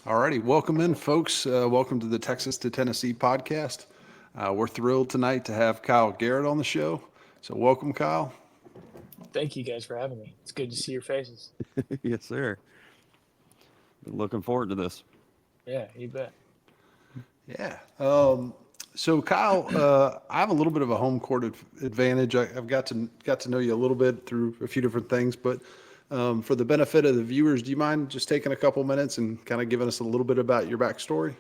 Alrighty, welcome in, folks. Welcome to the Texas to Tennessee podcast. We're thrilled tonight to have Kyle Garrett on the show. So, welcome, Kyle. Thank you guys for having me. It's good to see your faces. Yes, sir. Been looking forward to this. Yeah, you bet. Yeah. So, Kyle, I have a little bit of a home court advantage. I've got to know you a little bit through a few different things, but for the benefit of the viewers, do you mind just taking a couple minutes and kind of giving us a little bit about your backstory?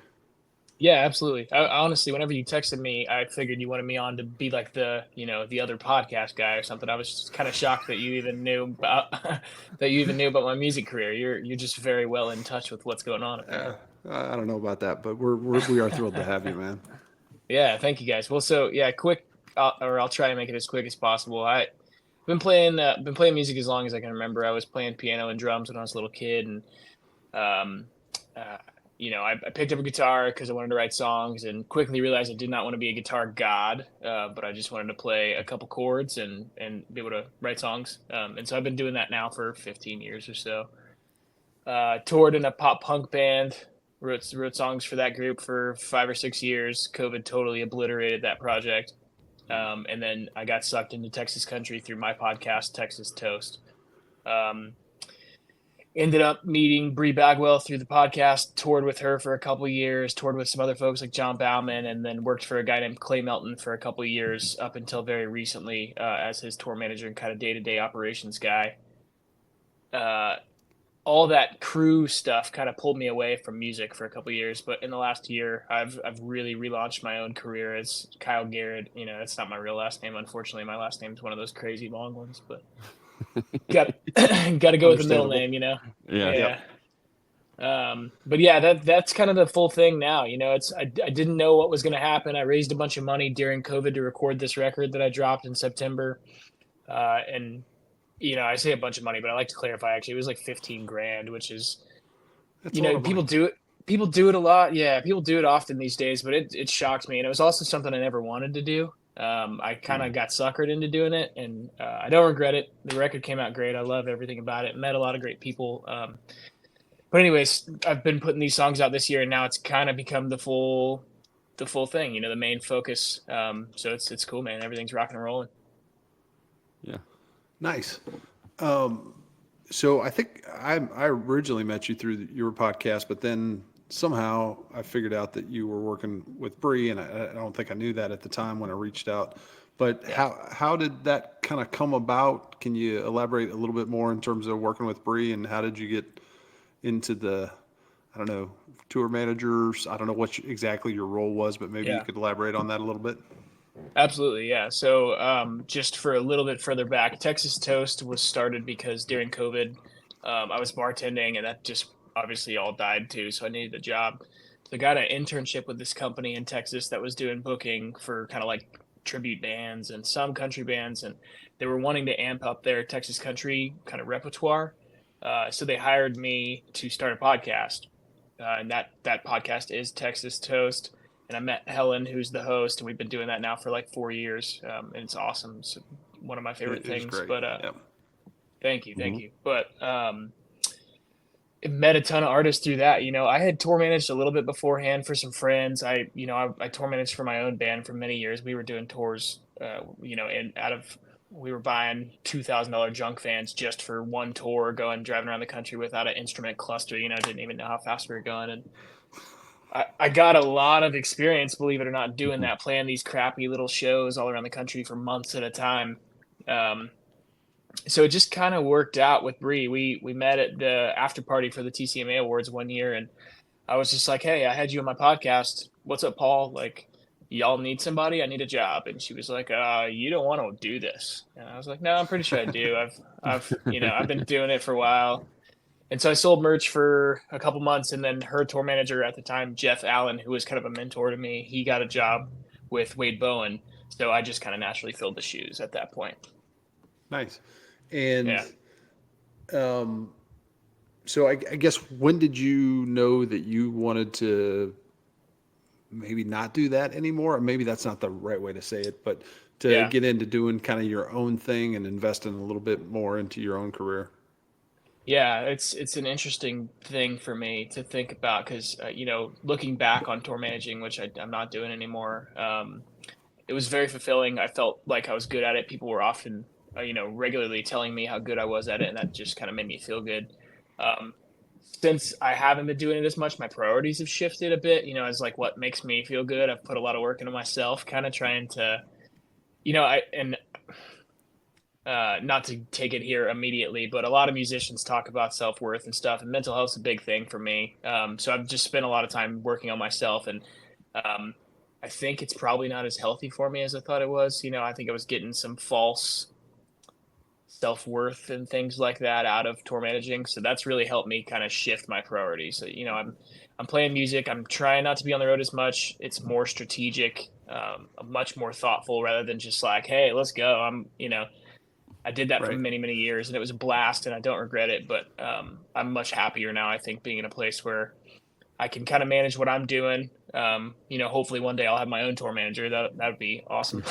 Yeah, absolutely. I honestly, whenever you texted me, I figured you wanted me on to be like the other podcast guy or something. I was just kind of shocked that you even knew about that you even knew about my music career. You're just very well in touch with what's going on, Uh, apparently. I don't know about that, but we are thrilled to have you, man. Yeah, thank you guys. Well, so yeah, quick, or I'll try and make it as quick as possible. I've been playing music as long as I can remember. I was playing piano and drums when I was a little kid, and um, uh, I picked up a guitar because I wanted to write songs, and quickly realized I did not want to be a guitar god, but I just wanted to play a couple chords and be able to write songs. And so I've been doing that now for 15 years or so. Toured in a pop punk band, wrote songs for that group for 5 or 6 years. COVID totally obliterated that project. And then I got sucked into Texas country through my podcast, Texas Toast. Um, Ended up meeting Bree Bagwell through the podcast, toured with her for a couple of years, toured with some other folks like John Bauman, and then worked for a guy named Clay Melton for a couple of years up until very recently as his tour manager and kind of day-to-day operations guy. Uh, all that crew stuff kind of pulled me away from music for a couple of years, but in the last year, I've really relaunched my own career as Kyle Garrett. That's not my real last name, unfortunately. My last name is one of those crazy long ones, but got got to go with the middle Understandable. name. Yeah. Yep. Yeah. But yeah, that's kind of the full thing now. I didn't know what was going to happen. I raised a bunch of money during COVID to record this record that I dropped in September. And I say a bunch of money, but I like to clarify. Actually, it was like 15 grand, which is That's a lot of people money. do it. People do it a lot. Yeah, people do it often these days, but it shocked me, and it was also something I never wanted to do. I kind of got suckered into doing it, and I don't regret it. The record came out great. I love everything about it. Met a lot of great people. But anyways, I've been putting these songs out this year, and now it's kind of become the full thing. The main focus. So it's cool, man. Everything's rocking and rolling. Yeah. Nice. So I think I originally met you through your podcast, but then somehow I figured out that you were working with Bree, and I don't think I knew that at the time when I reached out. But Yeah. how did that kind of come about? Can you elaborate a little bit more in terms of working with Bree, and how did you get into the, I don't know, tour managers? I don't know what exactly your role was, but maybe you Yeah. could elaborate on that a little bit. Absolutely, yeah. So, just for a little bit further back, Texas Toast was started because during COVID, I was bartending, and that just obviously all died too. So I needed a job. So I got an internship with this company in Texas that was doing booking for kind of like tribute bands and some country bands, and they were wanting to amp up their Texas country kind of repertoire. So they hired me to start a podcast, and that podcast is Texas Toast. And I met Helen, who's the host, and we've been doing that now for like 4 years, and it's awesome. It's one of my favorite It is things. great. But Yep. thank you, Hmm. thank you. But met a ton of artists through that. I had tour managed a little bit beforehand for some friends. I tour managed for my own band for many years. We were doing tours, and we were buying $2,000 junk vans just for one tour, driving around the country without an instrument cluster. Didn't even know how fast we were going, and I got a lot of experience, believe it or not, doing that, playing these crappy little shows all around the country for months at a time. Um, so it just kind of worked out with Bree. We met at the after party for the TCMA Awards one year, and I was just like, "Hey, I had you on my podcast. What's up, Paul? Like, y'all need somebody? I need a job." And she was like, "You don't want to do this?" And I was like, "No, I'm pretty sure I do. I've been doing it for a while." And so I sold merch for a couple months, and then her tour manager at the time, Jeff Allen, who was kind of a mentor to me, he got a job with Wade Bowen. So I just kind of naturally filled the shoes at that point. Nice. And Yeah. um, so I guess when did you know that you wanted to maybe not do that anymore? Or maybe that's not the right way to say it, but to Yeah. get into doing kind of your own thing and investing a little bit more into your own career. Yeah, it's an interesting thing for me to think about because looking back on tour managing, which I'm not doing anymore, it was very fulfilling. I felt like I was good at it. People were often, regularly telling me how good I was at it, and that just kind of made me feel good. Um, since I haven't been doing it as much, my priorities have shifted a bit. As like what makes me feel good. I've put a lot of work into myself, kind of trying to, I and not to take it here immediately, but a lot of musicians talk about self worth and stuff, and mental health's a big thing for me. So I've just spent a lot of time working on myself, and um, I think it's probably not as healthy for me as I thought it was. I think I was getting some false self worth and things like that out of tour managing. So that's really helped me kind of shift my priorities. So, I'm playing music. I'm trying not to be on the road as much. It's more strategic, much more thoughtful rather than just like, hey, let's go. I did that for Right. many, many years, and it was a blast, and I don't regret it. But I'm much happier now. I think being in a place where I can kind of manage what I'm doing. Hopefully one day I'll have my own tour manager. That would be awesome.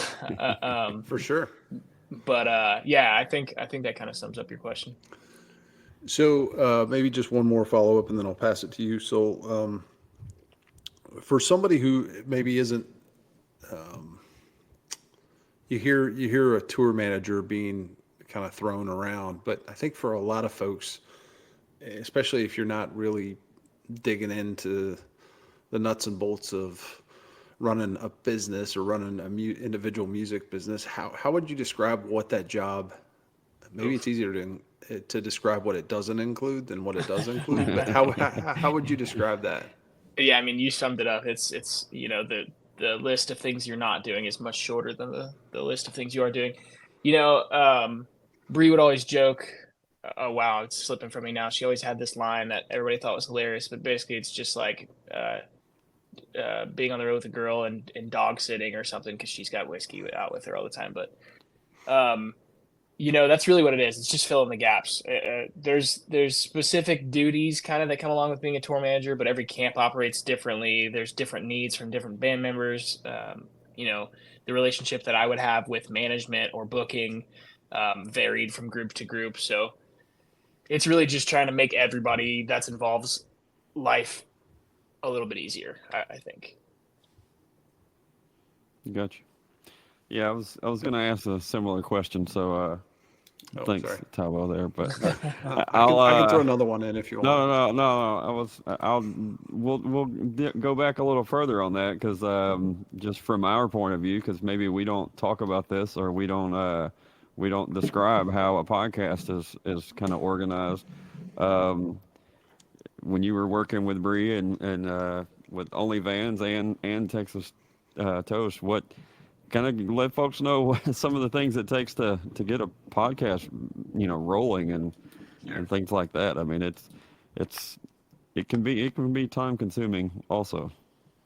For sure. But yeah, I think that kind of sums up your question. So maybe just one more follow up, and then I'll pass it to you. So for somebody who maybe isn't, you hear a tour manager being kind of thrown around, but I think for a lot of folks, especially if you're not really digging into the nuts and bolts of running a business or running a individual music business, how would you describe what that job? Maybe it's Oof. easier to describe what it doesn't include than what it does include. But how would you describe that? Yeah, I mean, you summed it up. It's the list of things you're not doing is much shorter than the list of things you are doing. You know, um, Bree would always joke. Oh wow, it's slipping from me now. She always had this line that everybody thought was hilarious, but basically it's just like being on the road with a girl and dog sitting or something because she's got whiskey out with her all the time. But um, that's really what it is. It's just filling the gaps. There's specific duties kind of that come along with being a tour manager, but every camp operates differently. There's different needs from different band members. You know, the relationship that I would have with management or booking varied from group to group. So it's really just trying to make everybody that's involved life a little bit easier, I think. Gotcha. Yeah, I was gonna ask a similar question, so Oh, thanks, sorry. Tabo there, but I I'll can throw another one in if you want. no. We'll go back a little further on that because just from our point of view, because maybe we don't talk about this or we don't describe how a podcast is kind of organized. Um, when you were working with Bree and with OnlyVans and Texas Toast, what kind of let folks know some of the things it takes to get a podcast, rolling and things like that. I mean, it's it can be time consuming also.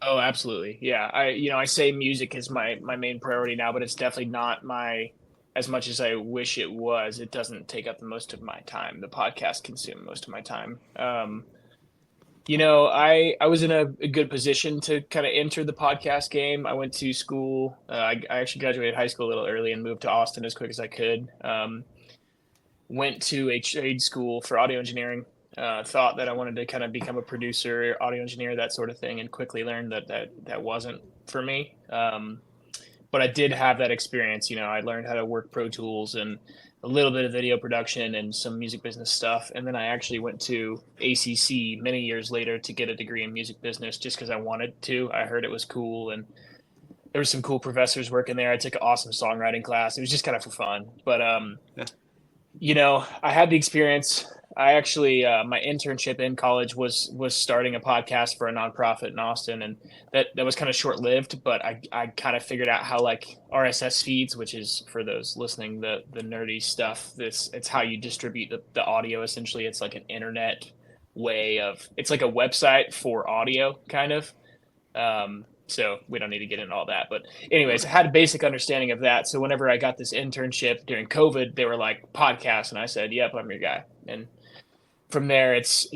Oh, absolutely. Yeah. I say music is my main priority now, but it's definitely not my as much as I wish it was. It doesn't take up the most of my time. The podcast consume most of my time. I was in a good position to kind of enter the podcast game. I went to school. I actually graduated high school a little early and moved to Austin as quick as I could. Went to a trade school for audio engineering. Thought that I wanted to kind of become a producer, audio engineer, that sort of thing, and quickly learned that wasn't for me. But I did have that experience. I learned how to work Pro Tools and a little bit of video production and some music business stuff. And then I actually went to ACC many years later to get a degree in music business just because I wanted to. I heard it was cool and there were some cool professors working there. I took an awesome songwriting class. It was just kind of for fun. But Yeah. I had the experience. I actually my internship in college was starting a podcast for a nonprofit in Austin, and that was kind of short lived. But I kind of figured out how like RSS feeds, which is for those listening the nerdy stuff. It's how you distribute the audio. Essentially, it's like an internet way of it's like a website for audio kind of. So we don't need to get into all that. But anyways, I had a basic understanding of that. So whenever I got this internship during COVID, they were like podcast, and I said, "Yep, I'm your guy." And from there, it's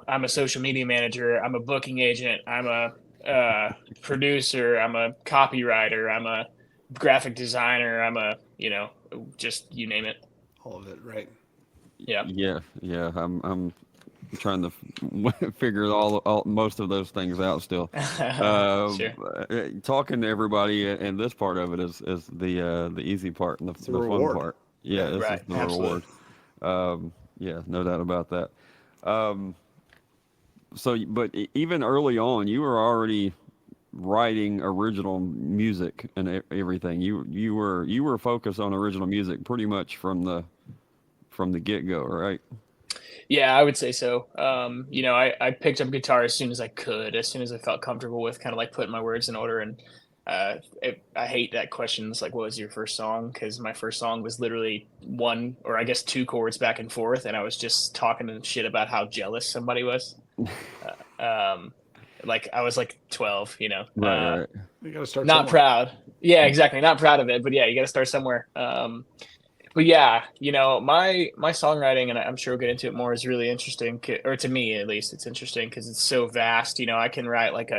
I'm a social media manager, I'm a booking agent, I'm a producer, I'm a copywriter, I'm a graphic designer, I'm a just you name it. All of it, right? Yeah. Yeah. I'm trying to figure all most of those things out still. Sure. Talking to everybody and this part of it is the easy part and It's a the fun reward. part. Yeah, Yeah, this is Right. the Absolutely. reward. Yeah, no doubt about that. Um, so, but even early on, you were already writing original music and everything. You were focused on original music pretty much from the get go, right? Yeah, I would say so. I picked up guitar as soon as I could, as soon as I felt comfortable with kind of like putting my words in order. And I hate that question. It's like, what was your first song? Because my first song was literally one, or I guess two chords back and forth, and I was just talking to shit about how jealous somebody was. Um, like I was like 12, Right, right. you got to start not somewhere. proud. Yeah, exactly. Not proud of it, but yeah, you got to start somewhere. But yeah, my songwriting, and I'm sure we'll get into it more, is really interesting, or to me at least, it's interesting because it's so vast. I can write like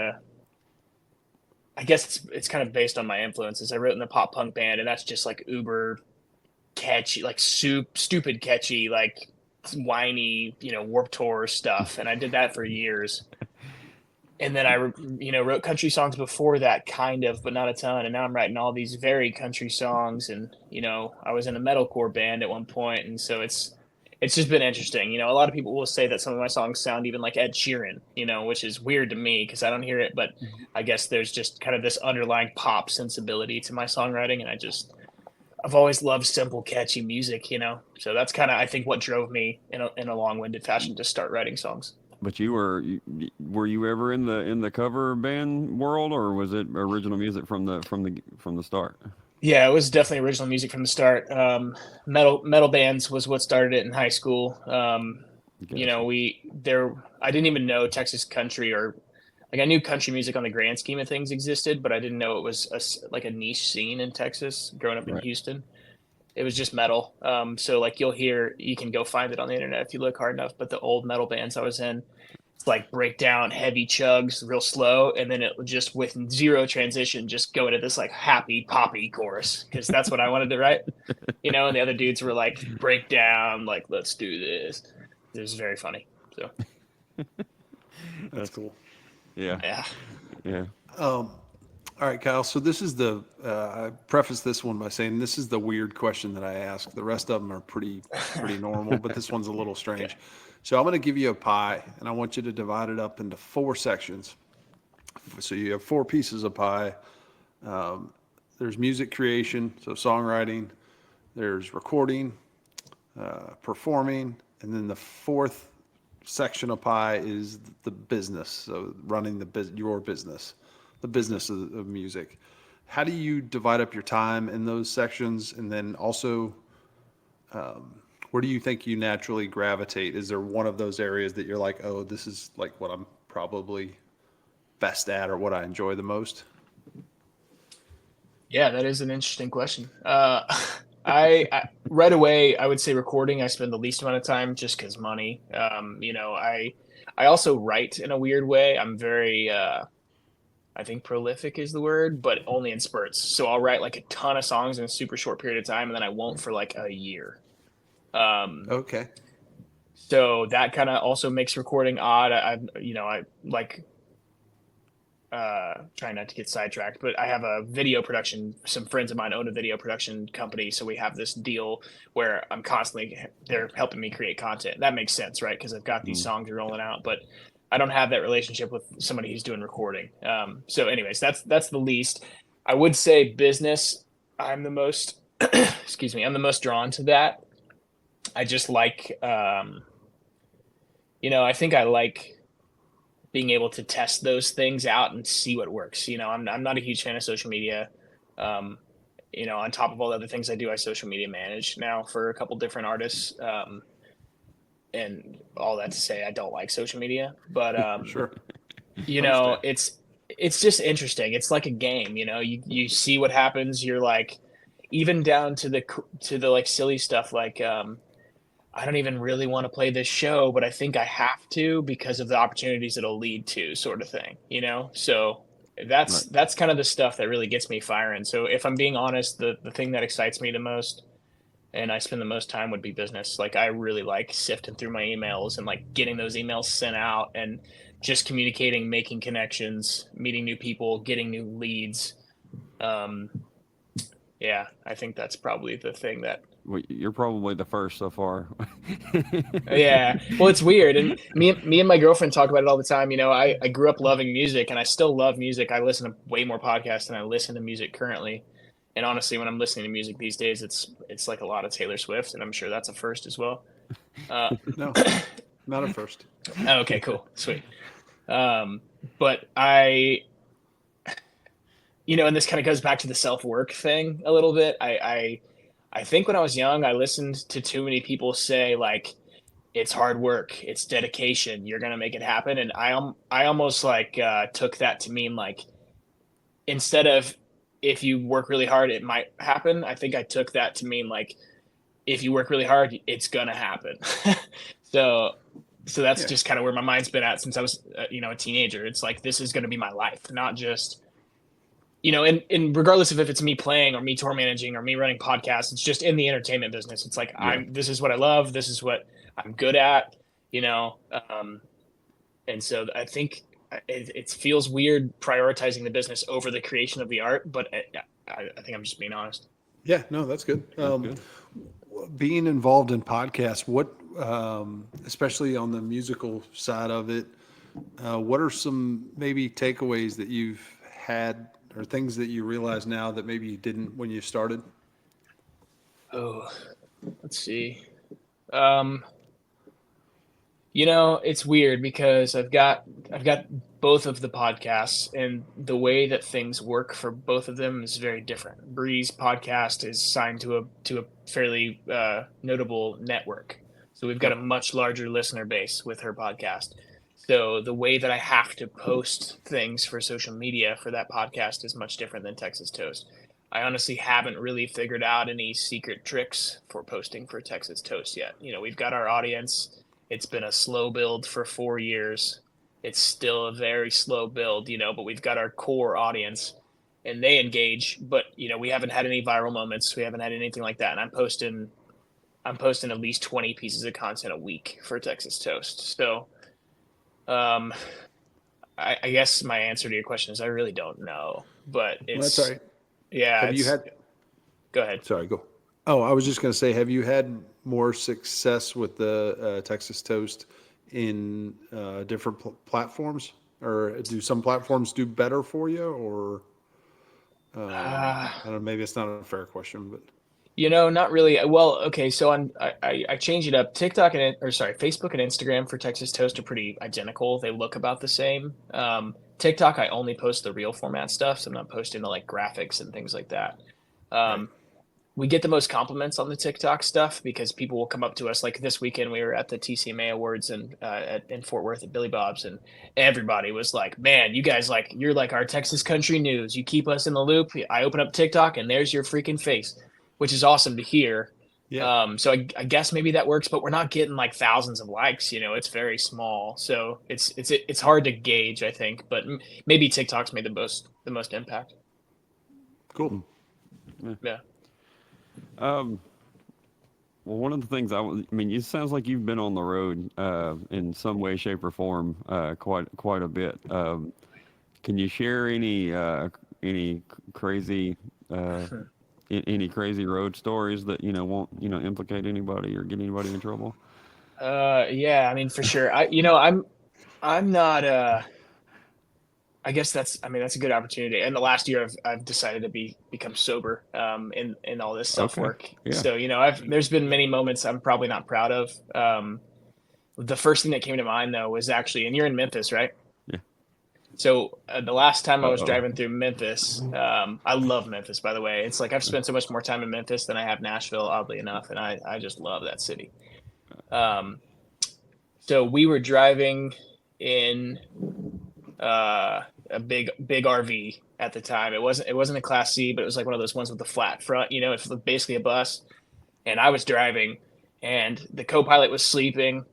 I guess it's kind of based on my influences. I wrote in a pop punk band, and that's just like uber catchy, like stupid catchy, like whiny, Warped Tour stuff, and I did that for years. And then I, wrote country songs before that, kind of, but not a ton. And now I'm writing all these very country songs. And I was in a metalcore band at one point, and so it's just been interesting. A lot of people will say that some of my songs sound even like Ed Sheeran, which is weird to me because I don't hear it. But I guess there's just kind of this underlying pop sensibility to my songwriting, and I've always loved simple, catchy music. So that's kind of, I think, what drove me in a long-winded fashion to start writing songs. But were you ever in the cover band world, or was it original music from the start? Yeah, it was definitely original music from the start. Metal bands was what started it in high school. Gotcha. I didn't even know Texas country, or like I knew country music on the grand scheme of things existed, but I didn't know it was like a niche scene in Texas. Growing up in Right. Houston, it was just metal. So like you can go find it on the internet if you look hard enough. But the old metal bands I was in, it's like breakdown, heavy chugs, real slow, and then it would just with zero transition just go into this like happy poppy chorus because that's what I wanted to write. And the other dudes were like breakdown, like let's do this. It was very funny. So That's cool. Yeah. yeah, Yeah. All right, Kyle. So this is I preface this one by saying this is the weird question that I ask. The rest of them are pretty normal, but this one's a little strange. okay. So I'm going to give you a pie, and I want you to divide it up into four sections. So you have four pieces of pie. There's music creation, so songwriting. There's recording, performing, and then the fourth section of pie is the business. So running your business, the business of music. How do you divide up your time in those sections? And then also, where do you think you naturally gravitate? Is there one of those areas that you're like, oh, this is like what I'm probably best at or what I enjoy the most? Yeah, that is an interesting question. I right away I would say recording. I spend the least amount of time just because money. I also write in a weird way. I'm very I think prolific is the word, but only in spurts. So I'll write like a ton of songs in a super short period of time, and then I won't for like a year. Um, Okay. so that kind of also makes recording odd. I like trying not to get sidetracked, but I have a video production. Some friends of mine own a video production company, so we have this deal where they're helping me create content. That makes sense, right? Because I've got these Mm. songs rolling out, but I don't have that relationship with somebody who's doing recording. So, anyways, that's the least. I would say business. I'm the most, excuse me, I'm the most drawn to that. I just like, I think I like being able to test those things out and see what works. I'm not a huge fan of social media. Um, on top of all the other things I do, I social media manage now for a couple different artists. And all that to say, I don't like social media, but Sure. Understand. it's just interesting. It's like a game. You see what happens. You're like, even down to the like silly stuff like I don't even really want to play this show, but I think I have to because of the opportunities it'll lead to, sort of thing. So that's Right. that's kind of the stuff that really gets me firing. So if I'm being honest, the thing that excites me the most and I spend the most time would be business. Like I really like sifting through my emails and like getting those emails sent out and just communicating, making connections, meeting new people, getting new leads. Um, yeah, I think that's probably the thing that. Well, you're probably the first so far. Yeah, well, it's weird, and me and my girlfriend talk about it all the time. You know, I grew up loving music, and I still love music. I listen to way more podcasts than I listen to music currently. And honestly, when I'm listening to music these days, it's like a lot of Taylor Swift, and I'm sure that's a first as well. No, not at first. Oh, okay, cool, sweet. But I, and this kind of goes back to the self-work thing a little bit. I think when I was young, I listened to too many people say like, it's hard work, it's dedication, you're gonna make it happen, and I almost like took that to mean like instead of if you work really hard, it might happen. I think I took that to mean like if you work really hard, it's gonna happen. so that's Yeah. just kind of where my mind's been at since I was a teenager. It's like this is gonna be my life, not just and regardless of if it's me playing or me tour managing or me running podcasts, it's just in the entertainment business. It's like Yeah. this is what I love, this is what I'm good at, and so I think it feels weird prioritizing the business over the creation of the art, but I think I'm just being honest. Yeah, no, that's good. Good. Being involved in podcasts, what, especially on the musical side of it, what are some maybe takeaways that you've had or things that you realize now that maybe you didn't when you started? Oh, let's see. It's weird because I've got both of the podcasts, and the way that things work for both of them is very different. Bree's podcast is signed to a fairly notable network, so we've got a much larger listener base with her podcast. So the way that I have to post things for social media for that podcast is much different than Texas Toast. I honestly haven't really figured out any secret tricks for posting for Texas Toast yet. We've got our audience. It's been a slow build for 4 years. It's still a very slow build, but we've got our core audience and they engage, but we haven't had any viral moments. We haven't had anything like that. And I'm posting at least 20 pieces of content a week for Texas Toast. So, I guess my answer to your question is I really don't know, but Well, that's all right. yeah. Have you had? Go ahead. Sorry, go. Oh, I was just going to say, have you had more success with the Texas Toast in different platforms, or do some platforms do better for you, or I don't know, maybe it's not a fair question, but Not really. Well, okay, so I changed it up. Facebook and Instagram for Texas Toast are pretty identical. They look about the same. TikTok, I only post the real format stuff, so I'm not posting the like graphics and things like that. Right. We get the most compliments on the TikTok stuff because people will come up to us. Like this weekend, we were at the TCMA Awards in Fort Worth at Billy Bob's, and everybody was like, "Man, you guys you're like our Texas country news. You keep us in the loop." I open up TikTok, and there's your freaking face, which is awesome to hear. Yeah. So I guess maybe that works, but we're not getting like thousands of likes. It's very small, so it's hard to gauge, I think. But maybe TikTok's made the most impact. Cool. Yeah. Well, one of the things it sounds like you've been on the road in some way, shape, or form quite a bit. Can you share any crazy any crazy road stories that won't implicate anybody or get anybody in trouble? Yeah, I mean for sure. I'm not. I guess that's a good opportunity. And the last year I've decided to become sober in all this self work. Okay. Yeah. So there's been many moments I'm probably not proud of. The first thing that came to mind though was actually, and you're in Memphis, right? Yeah. So the last time I was driving through Memphis, I love Memphis, by the way. It's like I've spent so much more time in Memphis than I have Nashville, oddly enough, and I just love that city. So we were driving in a big RV at the time. It wasn't a Class C, but it was like one of those ones with the flat front. It's basically a bus. And I was driving, and the co-pilot was sleeping.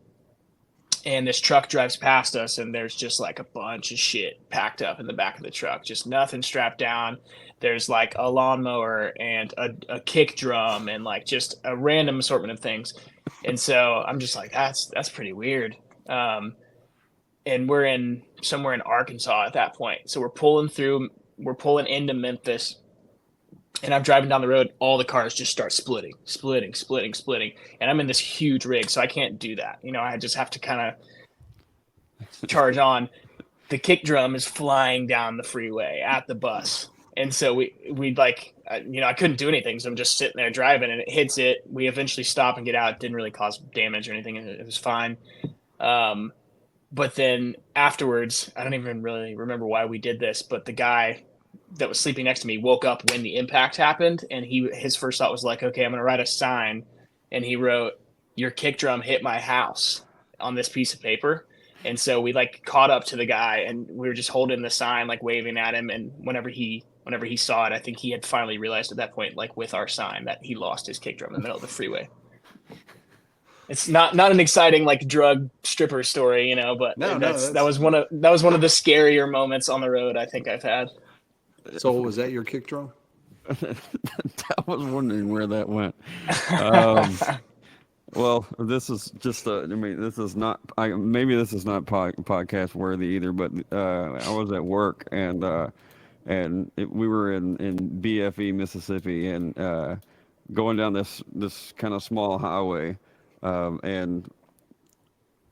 and this truck drives past us, and there's just like a bunch of shit packed up in the back of the truck, just nothing strapped down. There's like a lawnmower and a kick drum and like just a random assortment of things. And so I'm just like, that's pretty weird. And we're in somewhere in Arkansas at that point. So we're pulling into Memphis, and I'm driving down the road. All the cars just start splitting. And I'm in this huge rig, so I can't do that. I just have to kind of charge on. The kick drum is flying down the freeway at the bus. And so we like, I couldn't do anything. So I'm just sitting there driving, and it hits it. We eventually stop and get out. It didn't really cause damage or anything. It was fine. But then afterwards, I don't even really remember why we did this, but the guy that was sleeping next to me woke up when the impact happened, and his first thought was like, okay, I'm going to write a sign. And he wrote, "Your kick drum hit my house," on this piece of paper. And so we like caught up to the guy, and we were just holding the sign, like waving at him. And whenever he saw it, I think he had finally realized at that point, like with our sign, that he lost his kick drum in the middle of the freeway. It's not an exciting like drug stripper story, but that was one of the scarier moments on the road I think I've had. So was that your kick drum? I was wondering where that went. Well, this is just this is not podcast worthy either, but I was at work, and we were in BFE, Mississippi, and going down this kind of small highway, and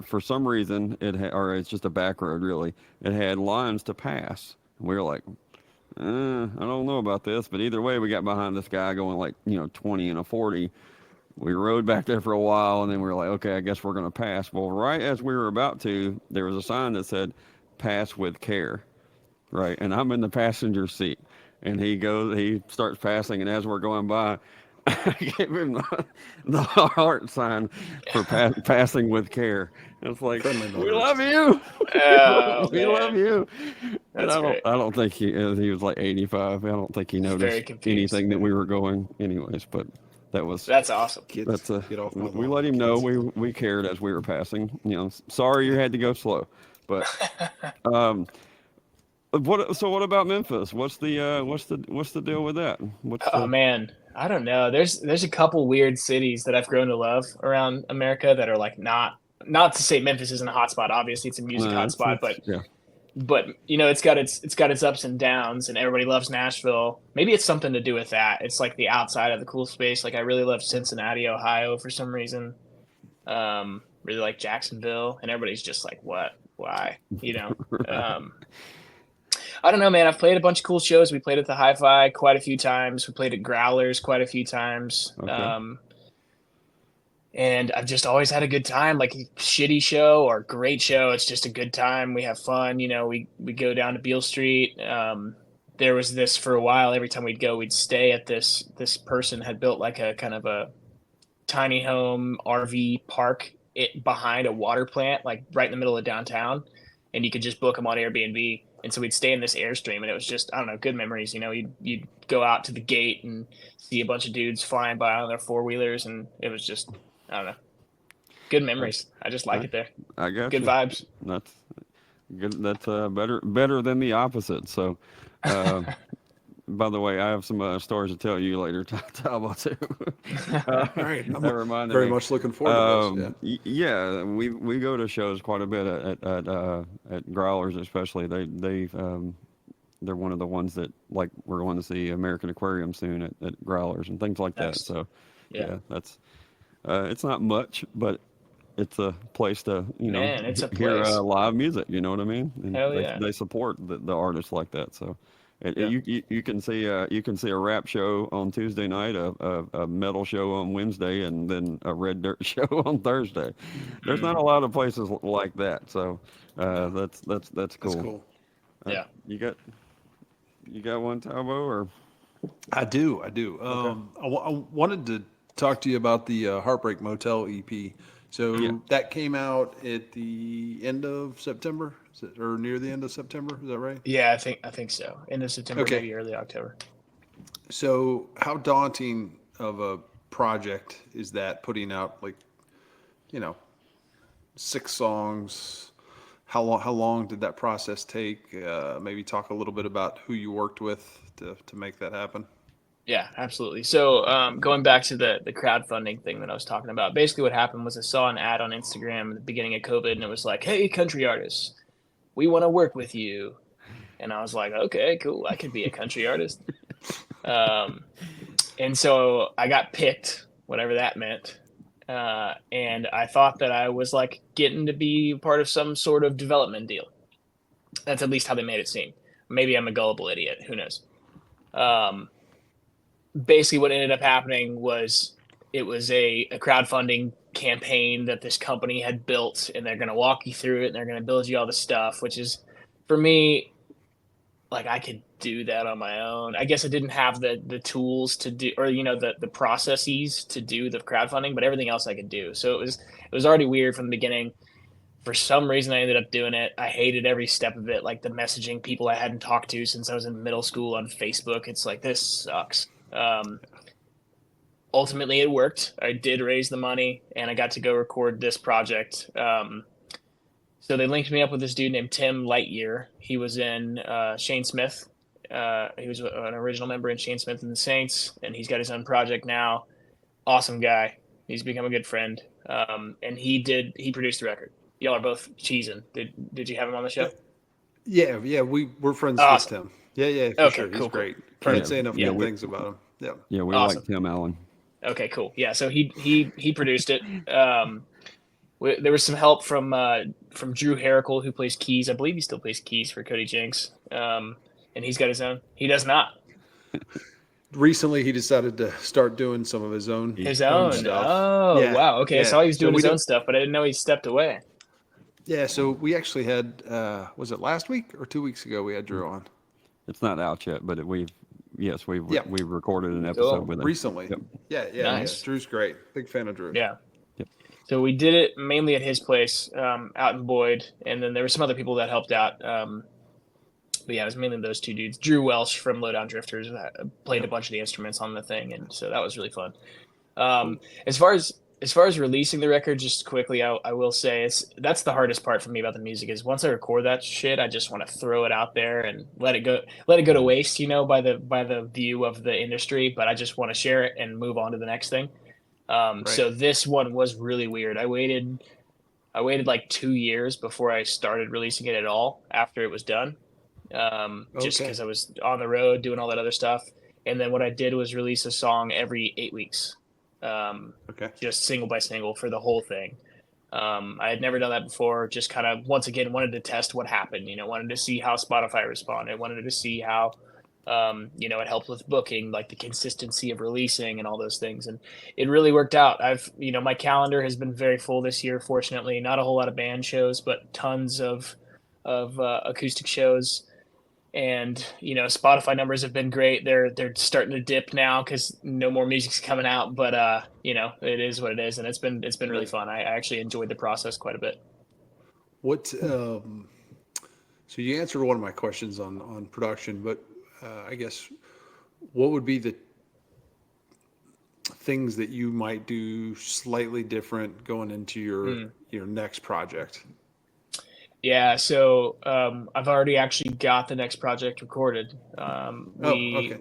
for some reason it's just a back road really. It had lines to pass. We were like, I don't know about this, but either way, we got behind this guy going like 20 and a 40. We rode back there for a while, and then we were like, okay, I guess we're going to pass. Well, right as we were about to, there was a sign that said, "Pass with care," right? And I'm in the passenger seat, and he starts passing, and as we're going by, I gave him the heart sign for passing with care. It's like, we love you. Oh, we love you. That's and great. I don't think he was like 85. I don't think he noticed anything that we were going anyways, but that's awesome. Get off my we lawn, let him know kids. we cared as we were passing. Sorry you had to go slow, but what about Memphis? What's the deal with that? Man, I don't know. There's a couple weird cities that I've grown to love around America that are like not to say Memphis isn't a hotspot. Obviously, it's a music hotspot, but it's got its ups and downs, and everybody loves Nashville. Maybe it's something to do with that. It's like the outside of the cool space. Like I really love Cincinnati, Ohio for some reason. Really like Jacksonville, and everybody's just like, what? Why? I don't know, man. I've played a bunch of cool shows. We played at the Hi-Fi quite a few times. We played at Growlers quite a few times. Okay. And I've just always had a good time, like shitty show or great show. It's just a good time. We have fun. We go down to Beale Street. There was this for a while. Every time we'd go, we'd stay at this person had built like a kind of a tiny home RV park behind a water plant, like right in the middle of downtown. And you could just book them on Airbnb. And so we'd stay in this Airstream, and it was just, I don't know, good memories. You'd go out to the gate and see a bunch of dudes flying by on their four-wheelers, and it was just, I don't know, good memories. I just like it there. I got good you. Vibes. That's good. That's better than the opposite. So, by the way, I have some stories to tell you later, Talbot, too. All right, I'm very much looking forward to this. Yeah, we go to shows quite a bit at Growlers, especially. They're one of the ones that like we're going to see American Aquarium soon at Growlers and things like that. So, yeah, that's it's not much, but it's a place to it's a hear place. live music. You know what I mean? And Hell yeah. they support the artists like that. So. You can see a rap show on Tuesday night, a metal show on Wednesday, and then a red dirt show on Thursday. There's not a lot of places like that, so that's cool. That's cool. Yeah. You got one, Talbot, or? I do. Okay. I wanted to talk to you about the Heartbreak Motel EP. So that came out at the end of September, or near the end of September. Is that right? Yeah, I think so. End of September, maybe early October. So how daunting of a project is that, putting out 6 songs. How long did that process take? Maybe talk a little bit about who you worked with to make that happen. Yeah, absolutely. So going back to the crowdfunding thing that I was talking about, basically what happened was I saw an ad on Instagram at the beginning of COVID, and it was like, "Hey, country artists, we want to work with you." And I was like, "Okay, cool, I could be a country artist." Um, and so I got picked, whatever that meant. And I thought that I was like getting to be part of some sort of development deal. That's at least how they made it seem. Maybe I'm a gullible idiot. Who knows? Um, Basically what ended up happening was it was a crowdfunding campaign that this company had built, and they're going to walk you through it, and they're going to build you all the stuff, which is, for me, like, I could do that on my own. I guess I didn't have the tools to do, or the processes to do the crowdfunding, but everything else I could do. So it was already weird from the beginning. For some reason, I ended up doing it. I hated every step of it, like the messaging people I hadn't talked to since I was in middle school on Facebook. It's like, this sucks. Ultimately, it worked. I did raise the money, and I got to go record this project. So they linked me up with this dude named Tim Lightyear. He was in Shane Smith. He was an original member in Shane Smith and the Saints, and he's got his own project now. Awesome guy. He's become a good friend. And he produced the record. Y'all are both cheesing. Did you have him on the show? Yeah, we're friends Awesome. with Tim. Yeah, for Okay, sure. He's cool. great. Can't Perfect. say enough Yeah, good things about him. Yeah. Yeah, we Awesome. like Tim Allen. Okay, cool. Yeah, so he produced it. There was some help from Drew Herrickle, who plays keys. I believe he still plays keys for Cody Jinks. And he's got his own. He does not. Recently, he decided to start doing some of his own His own. stuff. Oh, Yeah, wow. Okay, I yeah. saw he was So doing we his don't- own stuff, but I didn't know he stepped away. Yeah, so we actually had, was it last week or 2 weeks ago we had Drew on? It's not out yet, but we've Yep. recorded an episode Cool. with him Recently. Yep. Yeah. Nice. Drew's great. Big fan of Drew. Yeah. Yep. So we did it mainly at his place out in Boyd, and then there were some other people that helped out. But yeah, it was mainly those two dudes. Drew Welsh from Lowdown Drifters played a bunch of the instruments on the thing, and so that was really fun. As far as releasing the record, just quickly, I will say that's the hardest part for me about the music is once I record that shit, I just want to throw it out there and let it go to waste, by the view of the industry. But I just want to share it and move on to the next thing. So this one was really weird. I waited like 2 years before I started releasing it at all after it was done. Just Okay. because I was on the road doing all that other stuff. And then what I did was release a song every 8 weeks. Okay. Just single by single for the whole thing. I had never done that before. Just kind of, once again, wanted to test what happened. Wanted to see how Spotify responded. Wanted to see how, it helped with booking, like the consistency of releasing and all those things. And it really worked out. My calendar has been very full this year. Fortunately, not a whole lot of band shows, but tons of acoustic shows. And Spotify numbers have been great. They're starting to dip now because no more music's coming out. But it is what it is, and it's been really fun. I actually enjoyed the process quite a bit. What? So you answered one of my questions on production, but I guess what would be the things that you might do slightly different going into your next project? Yeah, so I've already actually got the next project recorded. Okay.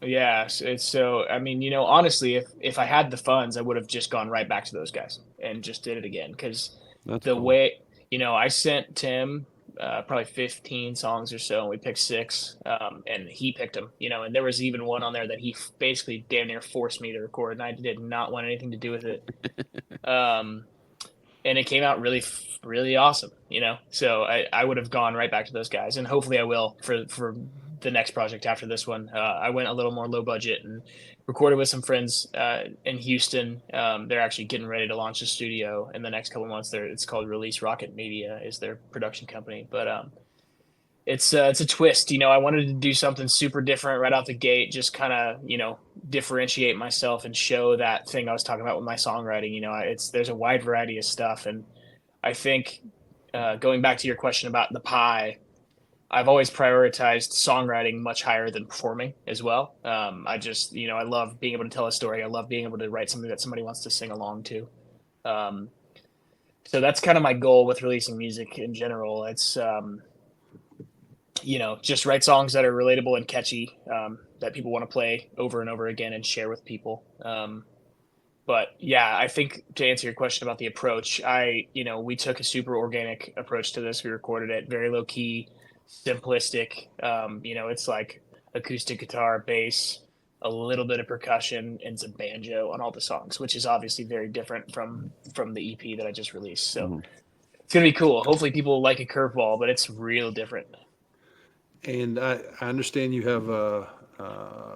Yeah, so I mean, honestly, if I had the funds, I would have just gone right back to those guys and just did it again. Because That's the cool. way, I sent Tim probably 15 songs or so, and we picked 6, and he picked them. And there was even one on there that he basically damn near forced me to record, and I did not want anything to do with it. And it came out really, really awesome, So I would have gone right back to those guys, and hopefully I will for the next project after this one. I went a little more low budget and recorded with some friends in Houston. They're actually getting ready to launch a studio in the next couple months. It's called Release Rocket Media is their production company, but it's a twist. I wanted to do something super different right out the gate, just kind of, differentiate myself and show that thing I was talking about with my songwriting. There's a wide variety of stuff. And I think going back to your question about the pie, I've always prioritized songwriting much higher than performing as well. I just, I love being able to tell a story. I love being able to write something that somebody wants to sing along to. So that's kind of my goal with releasing music in general. It's just write songs that are relatable and catchy, that people want to play over and over again and share with people. But yeah, I think to answer your question about the approach, we took a super organic approach to this. We recorded it very low key, simplistic. It's like acoustic guitar, bass, a little bit of percussion, and some banjo on all the songs, which is obviously very different from the EP that I just released. So it's gonna be cool. Hopefully, people like a curveball, but it's real different. And I understand you have a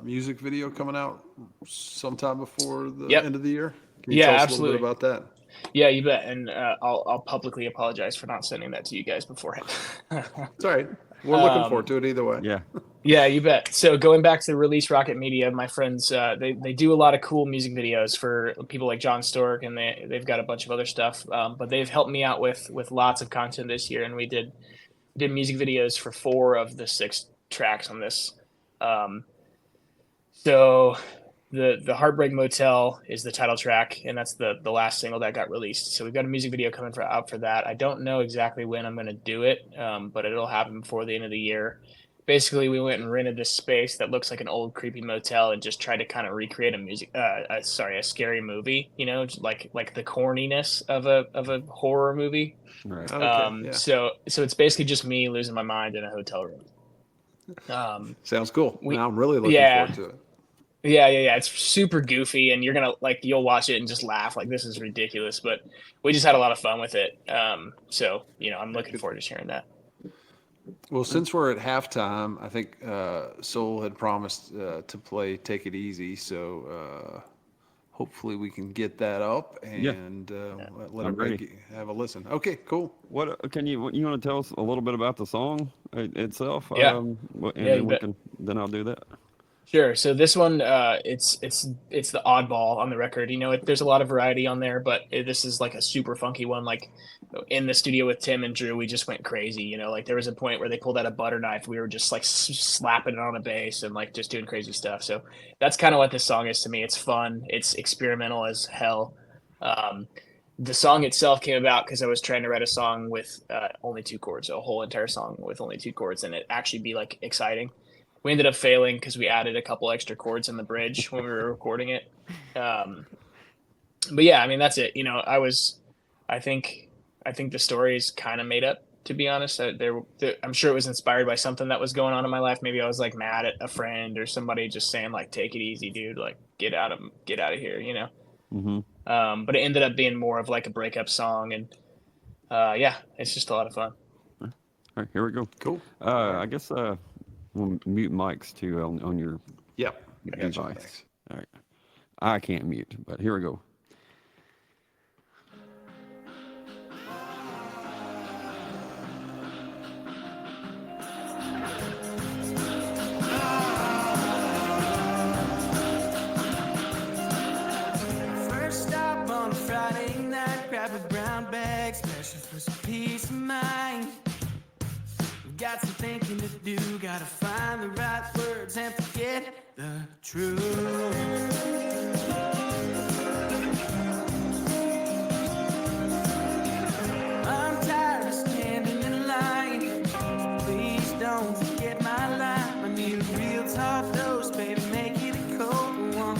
music video coming out sometime before the Yep. end of the year. Can you Yeah, tell us absolutely. a little bit about that? Yeah, you bet. And I'll publicly apologize for not sending that to you guys beforehand. It's all right. We're looking forward to it either way. Yeah. Yeah, you bet. So going back to Release Rocket Media, my friends, they do a lot of cool music videos for people like John Stork, and they've got a bunch of other stuff. But they've helped me out with lots of content this year, and we did music videos for 4 of the 6 tracks on this. So the Heartbreak Motel is the title track, and that's the last single that got released. So we've got a music video coming out for that. I don't know exactly when I'm going to do it, but it'll happen before the end of the year. Basically, we went and rented this space that looks like an old creepy motel and just tried to kind of recreate a scary movie, like the corniness of a horror movie. Right. Okay, yeah. So it's basically just me losing my mind in a hotel room. Sounds cool. Now I'm really looking forward to it. Yeah. It's super goofy, and you'll watch it and just laugh like this is ridiculous. But we just had a lot of fun with it. So I'm looking forward to sharing that. Well, since we're at halftime, I think Soul had promised to play "Take It Easy," so hopefully we can get that up and let I'm everybody ready. have a listen. Okay, cool. What can you want to tell us a little bit about the song itself? Yeah. And Yeah, you then bet. then I'll do that. Sure. So this one, it's the oddball on the record. There's a lot of variety on there, but this is like a super funky one. Like in the studio with Tim and Drew, we just went crazy. Like there was a point where they pulled out a butter knife. We were just like slapping it on a bass and like just doing crazy stuff. So that's kind of what this song is to me. It's fun. It's experimental as hell. The song itself came about because I was trying to write a song with only 2 chords, a whole entire song with only 2 chords, and it actually be like exciting. We ended up failing because we added a couple extra chords in the bridge when we were recording it. But yeah, I mean, that's it. I think the story is kind of made up, to be honest. I'm sure it was inspired by something that was going on in my life. Maybe I was like mad at a friend or somebody just saying like, take it easy, dude, like get out of here, Mm-hmm. But it ended up being more of like a breakup song. And it's just a lot of fun. All right, here we go. Cool. I guess we'll mute mics too on your Yep. I got you. device. Thanks. All right. I can't mute, but here we go. First stop on a Friday night, grab a brown bag, special for some peace of mind. We got some thinking to do, gotta find the right words and forget the truth. I'm tired of standing in line. Please don't forget my line. I need a real talk dose, baby, make it a cold one.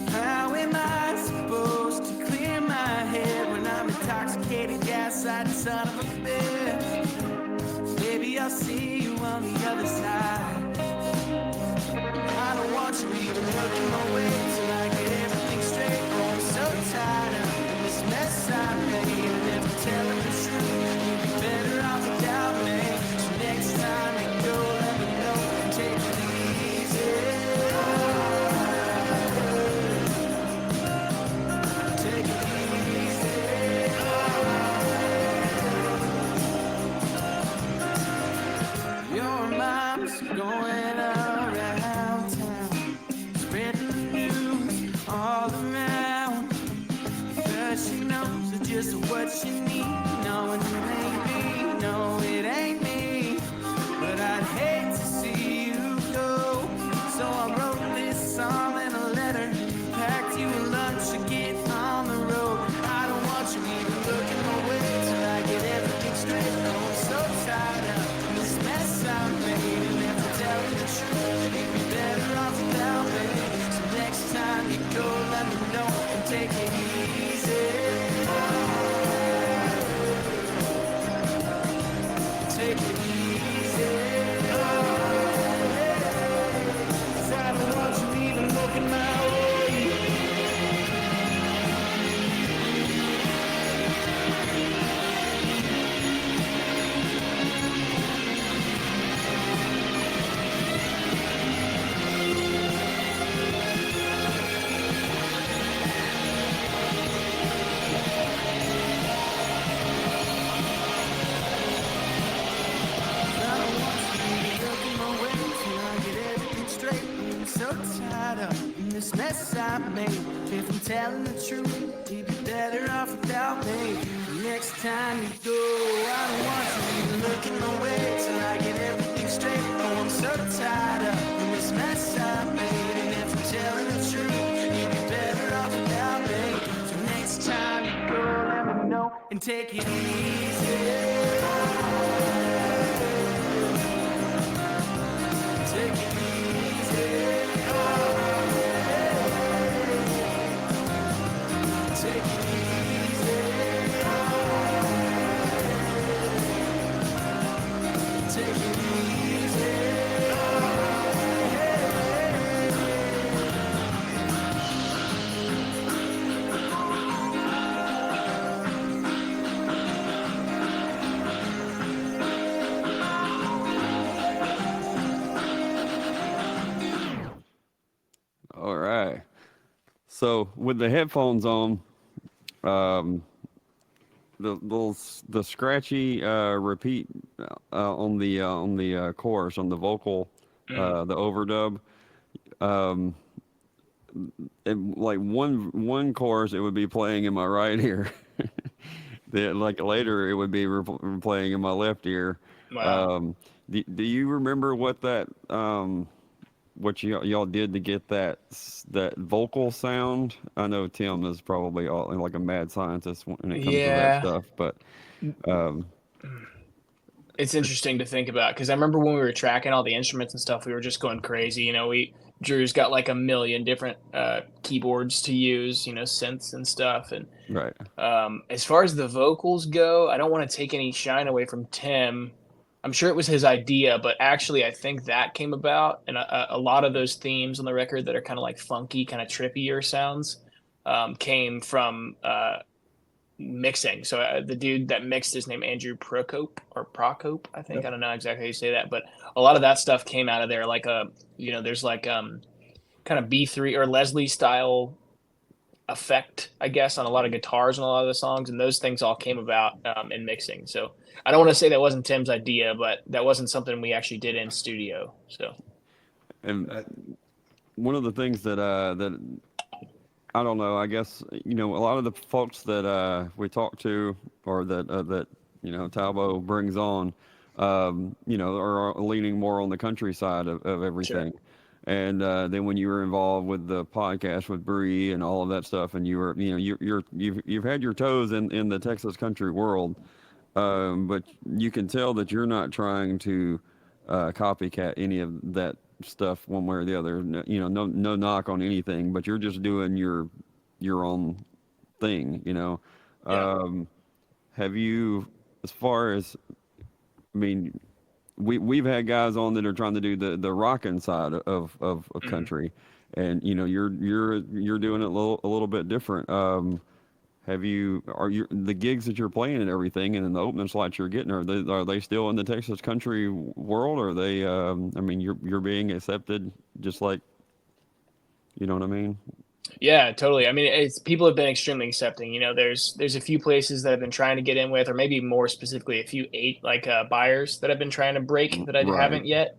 How am I supposed to clear my head when I'm intoxicated, gaslighting son of a bitch? Maybe I'll see you on the other side. I don't want you even looking my way till I get everything straight. Oh, I'm so tired of this mess I made. And never telling the truth, you'd be better off without me. So next time you go, let me know and take it easy. Take it easy. Your mom's going around town, spreading the news all around. Cause she knows just what she needs. No, it ain't me, no, it ain't me. But I'd hate to see you go. So I wrote this song and a letter, packed you a lunch to get on the road. I you go, let me know and take it easy. Take it easy. 'Cause I don't want you even looking my way. This mess I made, if I'm telling the truth, you'd be better off without me. Next time you go, I don't want you even looking my way till I get everything straight. Oh, I'm so tired of this mess I made, and if I'm telling the truth, you'd be better off without me. So next time you go, let me know and take it easy. Take it easy. Take it easy. Take it easy. All right. So with the headphones on, the scratchy repeat on the chorus on the vocal, the overdub, like one chorus it would be playing in my right ear, like later it would be playing in my left ear. Wow. Do you remember what that what y'all did to get that vocal sound? I know Tim is probably like a mad scientist when it comes to that Yeah. stuff, but It's interesting to think about because I remember when we were tracking all the instruments and stuff, we were just going crazy. Drew's got like a million different keyboards to use, synths and stuff. And right, as far as the vocals go, I don't want to take any shine away from Tim. I'm sure it was his idea, but actually I think that came about. And a lot of those themes on the record that are kind of like funky, kind of trippier sounds came from mixing. So the dude that mixed, his name Andrew Procope, I think. Yep. I don't know exactly how you say that, but a lot of that stuff came out of there. Like there's like kind of B3 or Leslie style effect, I guess, on a lot of guitars and a lot of the songs, and those things all came about in mixing. So I don't want to say that wasn't Tim's idea, but that wasn't something we actually did in studio. So, and one of the things that I don't know, I guess, a lot of the folks that we talk to or that Talbot brings on, are leaning more on the countryside of everything. Sure. And then when you were involved with the podcast with Bree and all of that stuff, and you were, you've had your toes in the Texas country world, but you can tell that you're not trying to copycat any of that stuff one way or the other. No knock on anything, but you're just doing your own thing. Yeah. Have you, as far as, I mean, we've had guys on that are trying to do the rockin' side of country, and you're doing it a little bit different. The gigs that you're playing and everything, and the opening slots you're getting, are they still in the Texas country world? Or are they? You're being accepted just like, you know what I mean? Yeah, totally. I mean, people have been extremely accepting. There's a few places that have been trying to get in with, or maybe more specifically, a few buyers that have been trying to break that I haven't yet.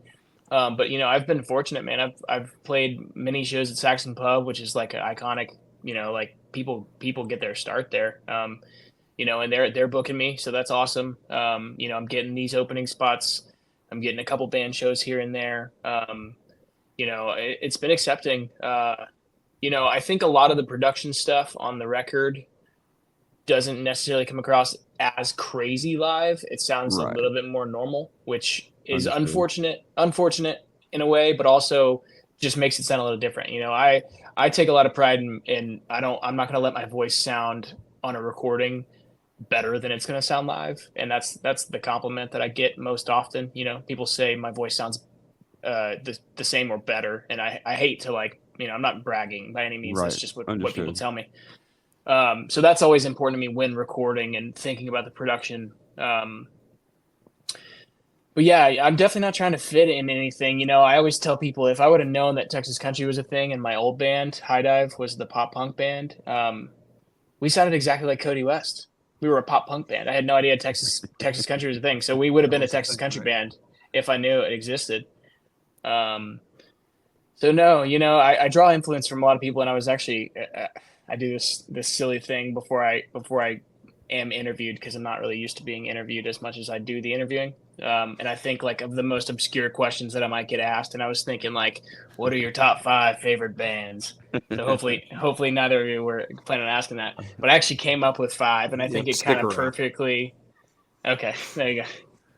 But I've been fortunate, man. I've played many shows at Saxon Pub, which is like an iconic. Like people get their start there. And they're booking me, so that's awesome. I'm getting these opening spots. I'm getting a couple band shows here and there. It's been accepting. I think a lot of the production stuff on the record doesn't necessarily come across as crazy live. It sounds a little bit more normal, which is unfortunate in a way, but also just makes it sound a little different. I I take a lot of pride in I'm not going to let my voice sound on a recording better than it's going to sound live. And that's the compliment that I get most often. You know, people say my voice sounds the same or better. And I hate to like, you know, I'm not bragging by any means. That's Right. just what people Understood. tell me. So that's always important to me when recording and thinking about the production. But yeah, I'm definitely not trying to fit in anything. You know, I always tell people if I would have known that Texas country was a thing and my old band, High Dive, was the pop punk band, we sounded exactly like Cody West. We were a pop punk band. I had no idea Texas country was a thing. So we would have been a Texas country band if I knew it existed. So no, you know, I draw influence from a lot of people, and I was actually I do this silly thing before I am interviewed because I'm not really used to being interviewed as much as I do the interviewing. And I think like of the most obscure questions that I might get asked, and I was thinking like, what are your top 5 favorite bands? So hopefully neither of you were planning on asking that, but I actually came up with 5, and I think it stick kind of around. perfectly. Okay, there you go.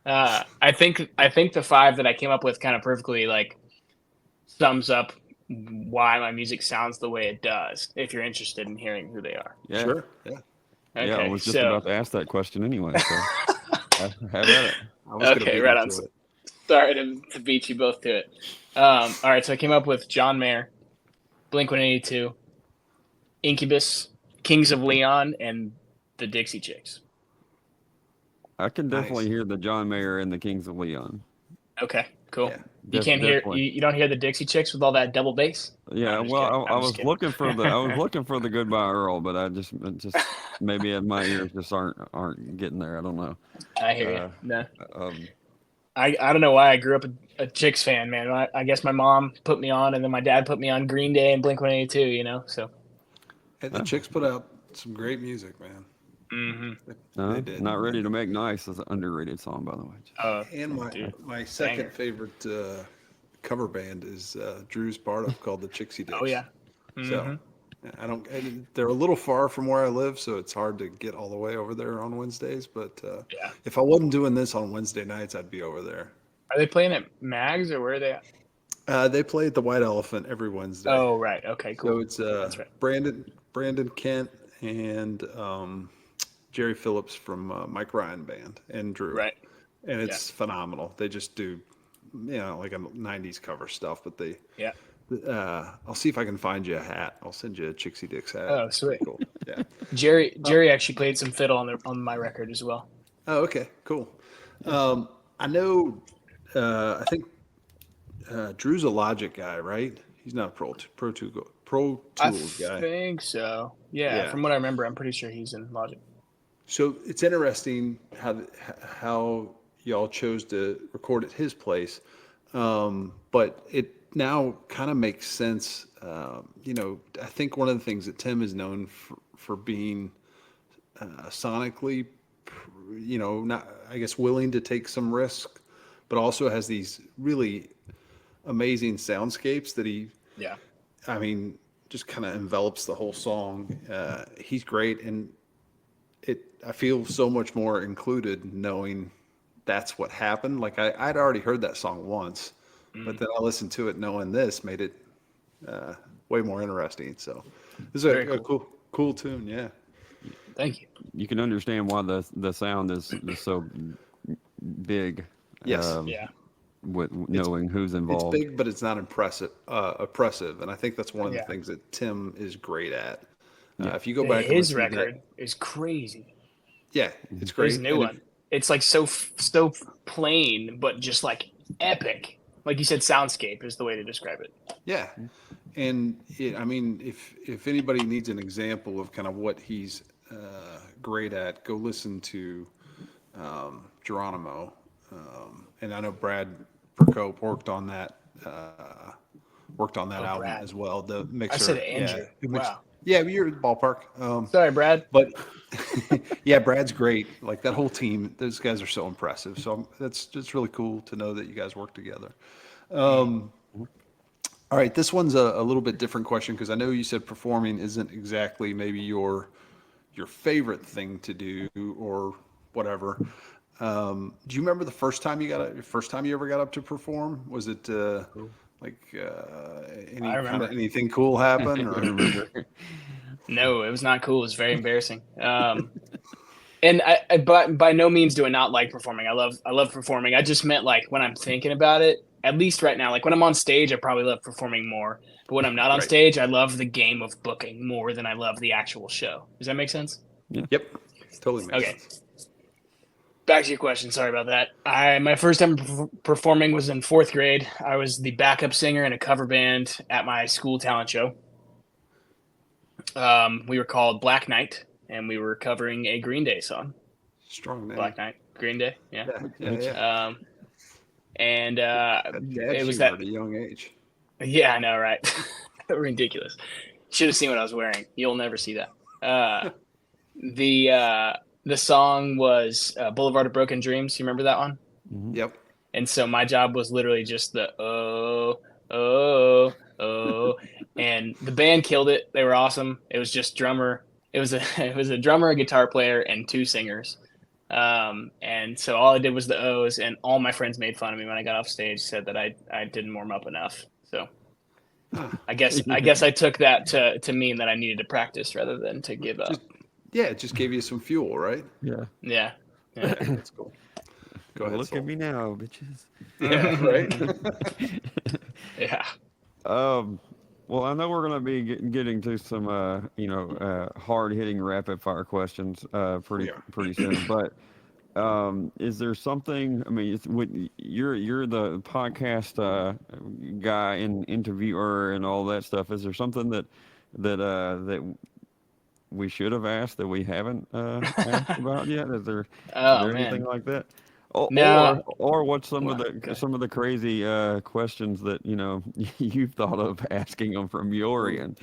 I think the 5 that I came up with kind of perfectly like sums up why my music sounds the way it does. If you're interested in hearing who they are. Yeah. Sure. Yeah. Okay, Yeah, I was just so about to ask that question anyway. So have at it. I was gonna okay, beat right you on. to it. Sorry to beat you both to it. All right, so I came up with John Mayer, Blink-182, Incubus, Kings of Leon, and the Dixie Chicks. I can definitely Nice. hear the John Mayer and the Kings of Leon. Okay, cool. Yeah. You can't hear Definitely. you don't hear the Dixie Chicks with all that double bass? Yeah, I'm just well, kidding. I I'm just was kidding. looking for the Goodbye Earl, but I just maybe my ears just aren't getting there. I don't know. I hear you. No. Um, I don't know why I grew up a Chicks fan, man. I guess my mom put me on, and then my dad put me on Green Day and Blink-182. You know, so. Hey, the Chicks put out some great music, man. Mm-hmm. They did. Not Ready to Make Nice is an underrated song, by the way. And Dude, my second banger. favorite cover band is Drew's part of called the Chixie Dicks. Oh yeah. So they're a little far from where I live, so it's hard to get all the way over there on Wednesdays. But Yeah. if I wasn't doing this on Wednesday nights, I'd be over there. Are they playing at Mags or where are they at? They play at the White Elephant every Wednesday. Oh right. Okay. Cool. So it's That's right. Brandon Kent and Jerry Phillips from Mike Ryan Band and Drew. Right. And it's phenomenal. They just do, like a 90s cover stuff, but they, Yeah. I'll see if I can find you a hat. I'll send you a Chixie Dicks hat. Oh sweet. Cool. Yeah. Jerry actually played some fiddle on my record as well. Oh, okay. Cool. I know, I think Drew's a Logic guy, right? He's not a Pro Tools guy. I think so. Yeah. From what I remember, I'm pretty sure he's in Logic. So it's interesting how y'all chose to record at his place, but it now kind of makes sense. I think one of the things that Tim is known for being sonically, not, I guess, willing to take some risk, but also has these really amazing soundscapes that just kind of envelops the whole song. He's great, and I feel so much more included knowing that's what happened. Like I'd already heard that song once, but then I listened to it knowing this made it way more interesting. So this is a cool tune. Yeah. Thank you. You can understand why the sound is so big. Yes. Yeah. With knowing who's involved. It's big, but it's not oppressive. And I think that's one of the Yeah. things that Tim is great at. If you go back, and His listen to that- record is crazy. yeah, it's great. His new one. It's like so plain, but just like epic. Like you said, soundscape is the way to describe it. Yeah, and if anybody needs an example of kind of what he's great at, go listen to Geronimo, and I know Brad Percope worked on that album Brad. as well. The mixer. I said Andrew. Wow. Yeah, you're in the ballpark. Sorry, Brad. But yeah, Brad's great. Like that whole team, those guys are so impressive. So that's just really cool to know that you guys work together. All right, this one's a little bit different question because I know you said performing isn't exactly maybe your favorite thing to do or whatever. Do you remember the first time you ever got up to perform? Was it Like I remember. anything cool happen? I Or? remember. No, it was not cool. It was very embarrassing. And but by no means do I not like performing. I love performing. I just meant like when I'm thinking about it, at least right now, like when I'm on stage, I probably love performing more. But when I'm not on Right. stage, I love the game of booking more than I love the actual show. Does that make sense? Yep, totally makes Okay. sense. Back to your question. Sorry about that. My first time performing was in fourth grade. I was the backup singer in a cover band at my school talent show. We were called Black Knight, and we were covering a Green Day song. Strong name. Black Knight, Green Day, yeah. Yeah. And Dad it was humor that. at a young age. Yeah, I know, right? Ridiculous. Should have seen what I was wearing. You'll never see that. The song was Boulevard of Broken Dreams. You remember that one? Mhm. Yep. And so my job was literally just the oh, and the band killed it. They were awesome. It was just drummer. It was a drummer, a guitar player, and two singers. And so all I did was the O's, and all my friends made fun of me when I got off stage. Said that I didn't warm up enough. So I guess I took that to mean that I needed to practice rather than to give up. Yeah, it just gave you some fuel, right? Yeah. Yeah. That's cool. Go ahead. Look Sol. at me now, bitches. Yeah, right. Yeah. Well, I know we're going to be getting to some, hard-hitting rapid-fire questions We are. pretty soon. But is there something? I mean, you're the podcast guy and interviewer and all that stuff. Is there something that we should have asked that we haven't asked about yet? Is there Oh anything man. like that? Or, No. what's some of Well, okay. the crazy questions that you've thought of asking them from your end,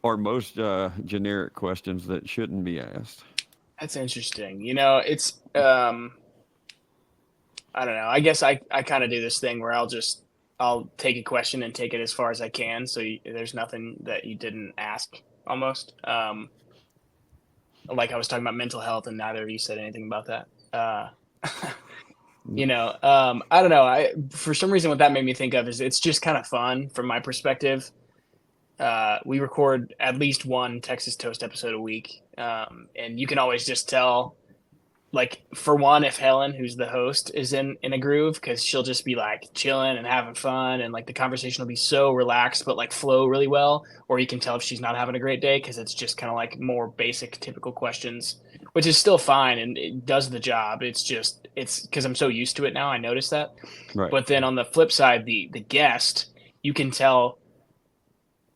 or most generic questions that shouldn't be asked? That's interesting. It's I don't know. I guess I kind of do this thing where I'll take a question and take it as far as I can. So there's nothing that you didn't ask almost. Like I was talking about mental health and neither of you said anything about that. I don't know. For some reason, what that made me think of is it's just kind of fun from my perspective. We record at least one Texas Toast episode a week. And you can always just tell, like, for one, if Helen, who's the host, is in a groove, because she'll just be like chilling and having fun, and like the conversation will be so relaxed but like flow really well. Or you can tell if she's not having a great day because it's just kind of like more basic, typical questions, which is still fine and it does the job. It's because I'm so used to it now. I notice that. Right. But then on the flip side, the guest, you can tell,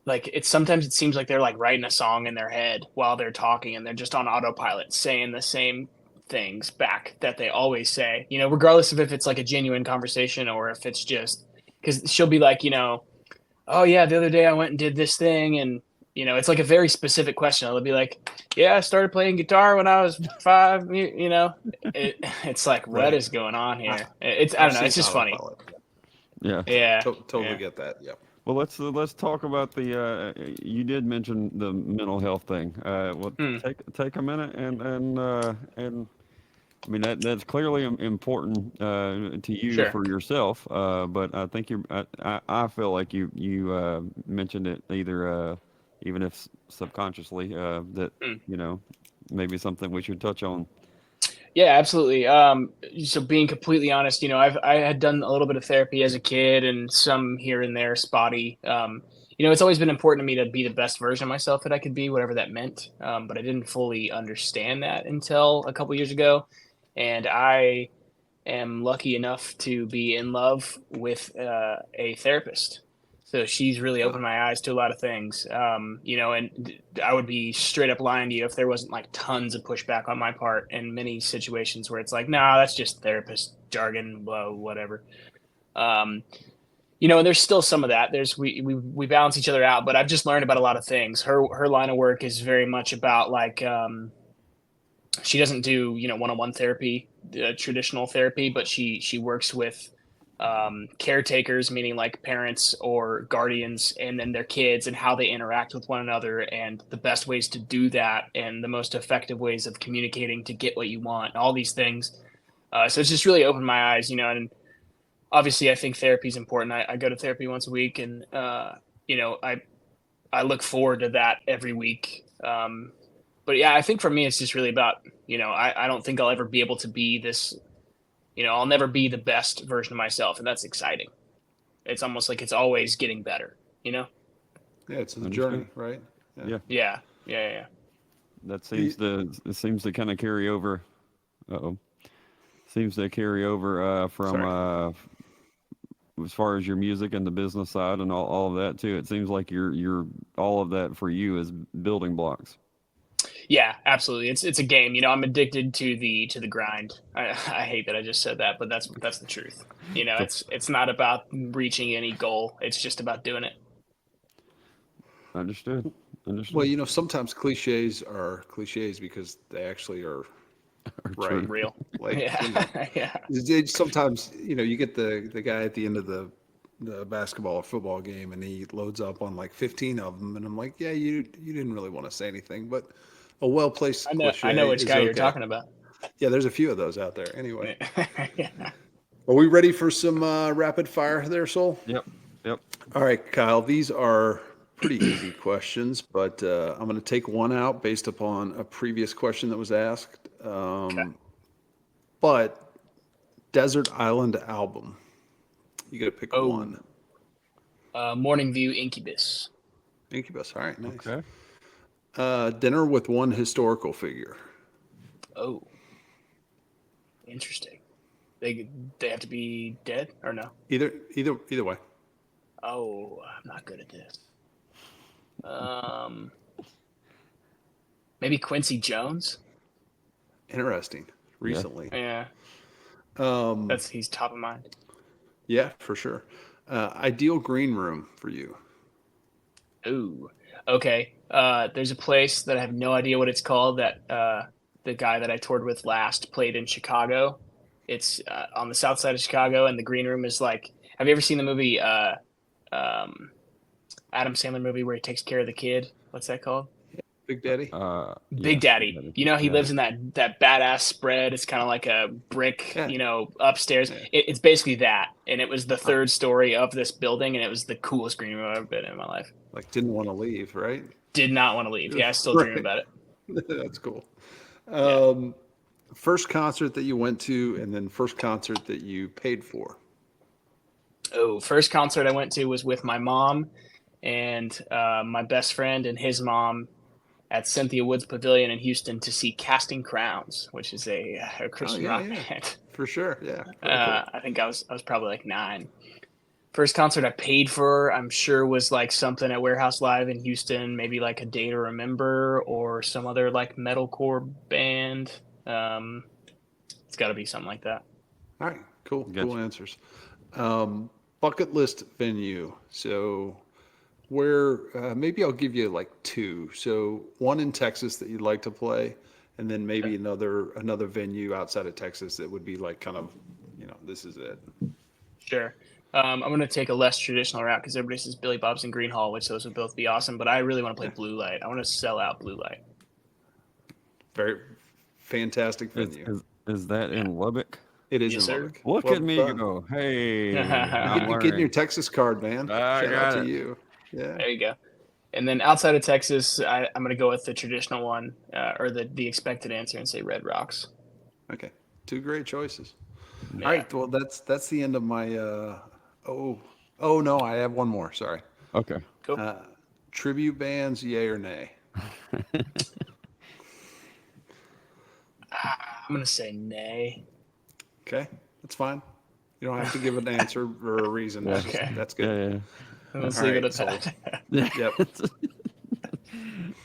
like, sometimes it seems like they're like writing a song in their head while they're talking, and they're just on autopilot saying the same things back that they always say, regardless of if it's like a genuine conversation or if it's just because she'll be like, oh yeah, the other day I went and did this thing, and it's like a very specific question. It'll be like, yeah, I started playing guitar when I was 5. It's like, what is going on here? I don't know. It's just funny. Yeah. Yeah. Totally Yeah. get that. Yep. Well, let's talk about the. You did mention the mental health thing. Take a minute and I mean that's clearly important to you Sure. for yourself. But I think I feel like you mentioned it either even if subconsciously that maybe something we should touch on. Yeah, absolutely. So being completely honest, I had done a little bit of therapy as a kid and some here and there spotty. It's always been important to me to be the best version of myself that I could be, whatever that meant. But I didn't fully understand that until a couple years ago. And I am lucky enough to be in love with a therapist. So she's really opened my eyes to a lot of things, and I would be straight up lying to you if there wasn't like tons of pushback on my part in many situations where it's like, nah, that's just therapist jargon, blah, whatever. And there's still some of that. We balance each other out, but I've just learned about a lot of things. Her line of work is very much about like, she doesn't do, one-on-one therapy, traditional therapy, but she works with caretakers, meaning like parents or guardians, and then their kids and how they interact with one another and the best ways to do that and the most effective ways of communicating to get what you want, all these things. So it's just really opened my eyes, and obviously I think therapy is important. I go to therapy once a week, and I look forward to that every week. But yeah, I think for me, it's just really about, I don't think I'll ever be able to be this, I'll never be the best version of myself. And that's exciting. It's almost like it's always getting better, Yeah, it's a Understood. journey, right? Yeah. Yeah. That seems to kind of carry over. Uh-oh. Seems to carry over from as far as your music and the business side and all of that too. It seems like you're all of that for you is building blocks. Yeah, absolutely. It's a game. I'm addicted to the grind. I hate that I just said that, but that's the truth. It's not about reaching any goal. It's just about doing it. Understood. Well, sometimes cliches are cliches because they actually are right. Real. Like, Yeah. Sometimes, you get the guy at the end of the basketball or football game and he loads up on like 15 of them. And I'm like, yeah, you didn't really want to say anything, but a well-placed cliche I know which is guy you're okay. talking about. Yeah, there's a few of those out there. Anyway, Yeah. Are we ready for some rapid fire there, Soul? Yep. All right, Kyle, these are pretty easy questions, but I'm going to take one out based upon a previous question that was asked. But Desert Island album, you got to pick one. Morning View Incubus. Incubus, all right, nice. Okay. Dinner with one historical figure. Oh, interesting. They have to be dead or no? Either way. Oh, I'm not good at this. Maybe Quincy Jones. Interesting. Recently. Yeah. He's top of mind. Yeah, for sure. Ideal green room for you. Ooh. Okay. There's a place that I have no idea what it's called that the guy that I toured with last played in Chicago. It's on the south side of Chicago, and the green room is like. Have you ever seen the movie Adam Sandler movie where he takes care of the kid? What's that called? Big Daddy? Big Daddy. He lives in that badass spread. It's kind of like a brick, upstairs. Yeah. It's basically that. And it was the third story of this building, and it was the coolest green room I've ever been in my life. Like, didn't want to leave, right? Did not want to leave. Yeah, I still dream about it. That's cool. First concert that you went to, and then first concert that you paid for. Oh, first concert I went to was with my mom and my best friend and his mom at Cynthia Woods Pavilion in Houston to see Casting Crowns, which is a Christian rock band. For sure, yeah. Cool. I think I was probably like 9. First concert I paid for, I'm sure, was like something at Warehouse Live in Houston, maybe like A Day to Remember or some other like metalcore band. It's got to be something like that. All right, cool. Gotcha. Cool answers. Bucket list venue. So where maybe I'll give you like 2. So one in Texas that you'd like to play, and then maybe another venue outside of Texas that would be like kind of, this is it. Sure. I'm going to take a less traditional route because everybody says Billy Bob's and Green Hall, which those would both be awesome. But I really want to play Blue Light. I want to sell out Blue Light. Very fantastic venue. Is that in Lubbock? It is Yes, in sir. Lubbock. Look Well at me done. go. Hey. You're getting your Texas card, man. I Shout out got to it. you. Yeah. There you go. And then outside of Texas, I'm going to go with the traditional one or the expected answer and say Red Rocks. Okay. 2 great choices. Yeah. All right. Well, that's the end of my. Oh no, I have one more. Sorry. Okay. Cool. Tribute bands, yay or nay? I'm going to say nay. Okay, that's fine. You don't have to give an answer or a reason. That's just- Okay. that's good. Yeah. Let's All leave it right, at that. Yep.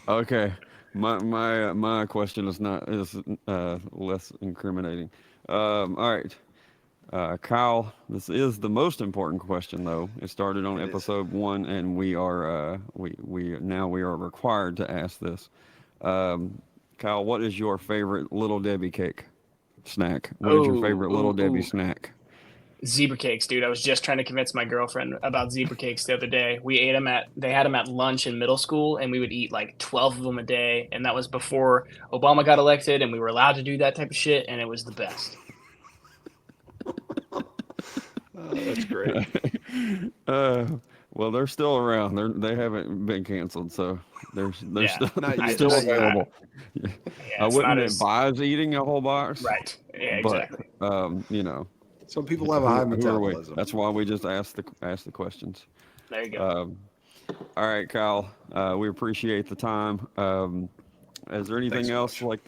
Okay. My question is less incriminating. All right. Kyle, this is the most important question though. It started on episode 1 and we are required to ask this. Kyle, what is your favorite Little Debbie cake snack? What is your favorite Little Debbie snack? Zebra cakes, dude. I was just trying to convince my girlfriend about zebra cakes the other day. They had them at lunch in middle school, and we would eat like 12 of them a day. And that was before Obama got elected, and we were allowed to do that type of shit, and it was the best. That's great. Well, they're still around. They haven't been canceled, so they're Yeah, still not yet, still not yet. available. Yeah, I it's wouldn't not as advise eating a whole box, right. Yeah, but exactly. you know, Some people have a high who are we? metabolism. That's why we just ask the questions. There you go. All right, Kyle. We appreciate the time. Is there anything Thanks so else much. like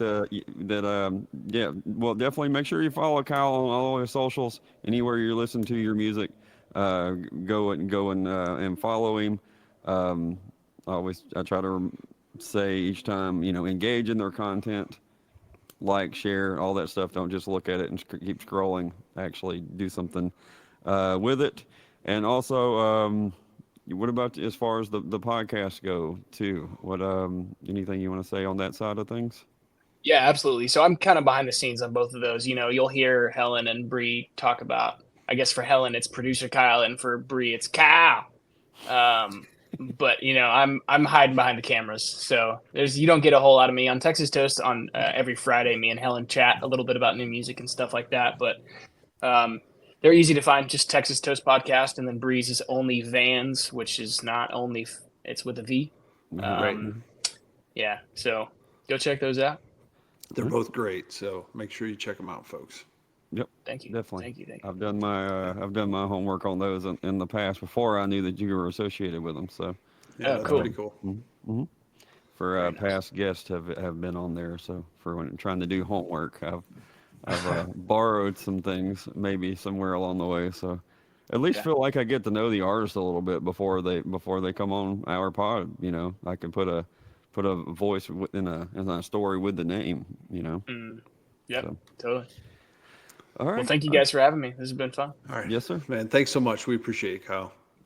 yeah, well, definitely make sure you follow Kyle on all his socials. Anywhere you listen to your music, go and follow him. I try to say each time, engage in their content, like, share, all that stuff. Don't just look at it and keep scrolling. Actually do something with it. And also, what about as far as the podcasts go too? What anything you want to say on that side of things? Yeah, absolutely. So I'm kind of behind the scenes on both of those. You'll hear Helen and Bree talk about. I guess for Helen it's producer Kyle, and for Bree it's Kyle. But I'm hiding behind the cameras, so you don't get a whole lot of me on Texas Toast. On every Friday, me and Helen chat a little bit about new music and stuff like that. But they're easy to find. Just Texas Toast Podcast, and then Bree's is Only Vans, which is not only it's with a V. Yeah, so go check those out. They're both great, so make sure you check them out, folks. Yep. Thank you. Definitely. Thank you. I've done my homework on those in the past before I knew that you were associated with them. So Yeah, that's cool. pretty cool. for past guests have been on there. So for when trying to do homework, I've borrowed some things maybe somewhere along the way. So at least feel like I get to know the artist a little bit before they come on our pod. I can put a voice in a story with the name. Yep, So. totally. All right. Well, thank you guys for having me. This has been fun. All right. Yes, sir. Man, thanks so much. We appreciate it, Kyle.